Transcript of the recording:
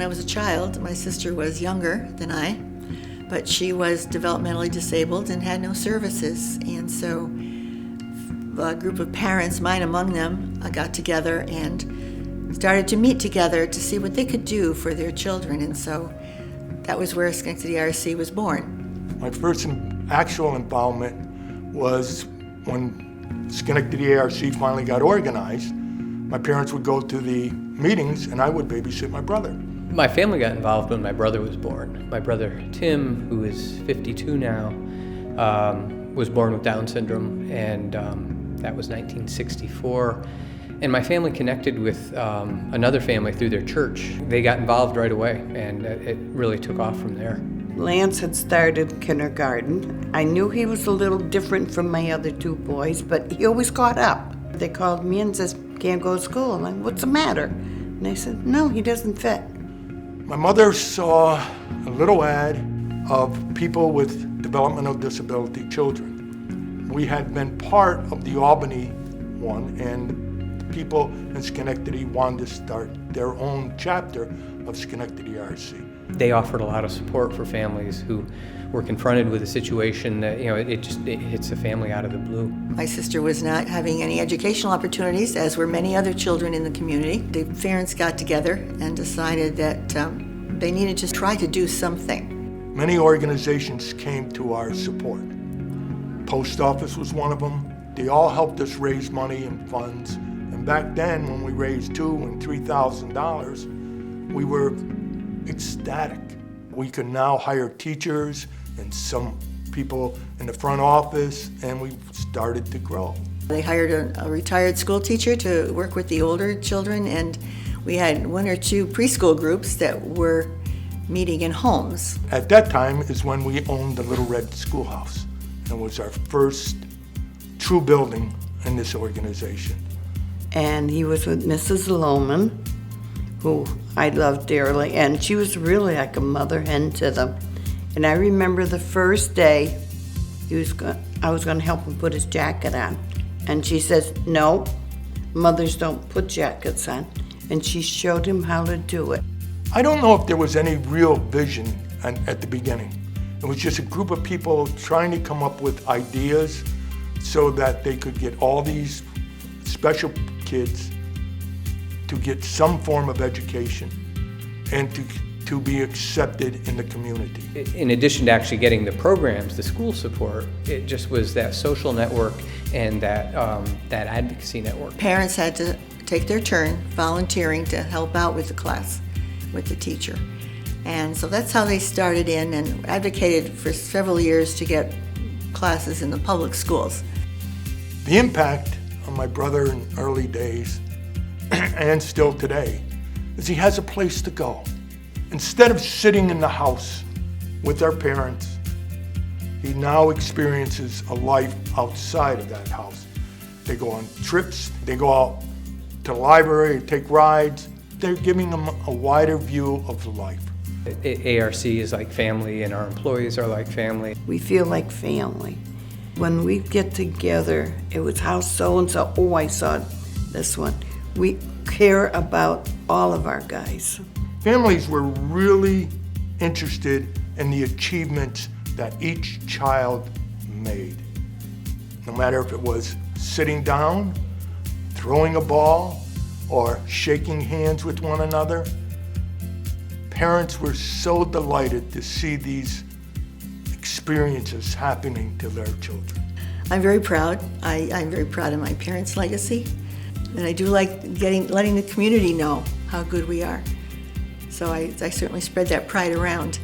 when I was a child. My sister was younger than I, but she was developmentally disabled and had no services. And so a group of parents, mine among them, got together and started to meet together to see what they could do for their children. And so that was where Schenectady RC was born. My first actual involvement was when Schenectady ARC finally got organized. My parents would go to the meetings and I would babysit my brother. My family got involved when my brother was born. My brother Tim, who is 52 now, was born with Down syndrome, and that was 1964. And my family connected with another family through their church. They got involved right away, and it really took off from there. Lance had started kindergarten. I knew he was a little different from my other two boys, but he always caught up. They called me and says, "Can't go to school." I'm like, "What's the matter?" And I said, "No, he doesn't fit." My mother saw a little ad of people with developmental disability children. We had been part of the Albany one, and the people in Schenectady wanted to start their own chapter of Schenectady RC. They offered a lot of support for families who were confronted with a situation that, it hits a family out of the blue. My sister was not having any educational opportunities, as were many other children in the community. The parents got together and decided that they needed to try to do something. Many organizations came to our support. Post office was one of them. They all helped us raise money and funds. And back then, when we raised $2,000 and $3,000, we were ecstatic. We could now hire teachers and some people in the front office, and we started to grow. They hired a retired school teacher to work with the older children, and we had one or two preschool groups that were meeting in homes. At that time is when we owned the Little Red Schoolhouse. It was our first true building in this organization. And he was with Mrs. Lohman, who I loved dearly, and she was really like a mother hen to them. And I remember the first day I was going to help him put his jacket on, and she says, "No, mothers don't put jackets on," and she showed him how to do it. I don't know if there was any real vision at the beginning. It was just a group of people trying to come up with ideas so that they could get all these special kids to get some form of education and to be accepted in the community. In addition to actually getting the programs, the school support, it just was that social network and that advocacy network. Parents had to take their turn volunteering to help out with the class, with the teacher. And so that's how they started in and advocated for several years to get classes in the public schools. The impact on my brother in early days and still today is he has a place to go. Instead of sitting in the house with our parents, he now experiences a life outside of that house. They go on trips, they go out to the library, take rides. They're giving them a wider view of life. ARC is like family, and our employees are like family. We feel like family. When we get together, it was how so-and-so, oh, I saw this one. We care about all of our guys. Families were really interested in the achievements that each child made. No matter if it was sitting down, throwing a ball, or shaking hands with one another, parents were so delighted to see these experiences happening to their children. I'm very proud. I'm very proud of my parents' legacy. And I do like letting the community know how good we are. So I certainly spread that pride around.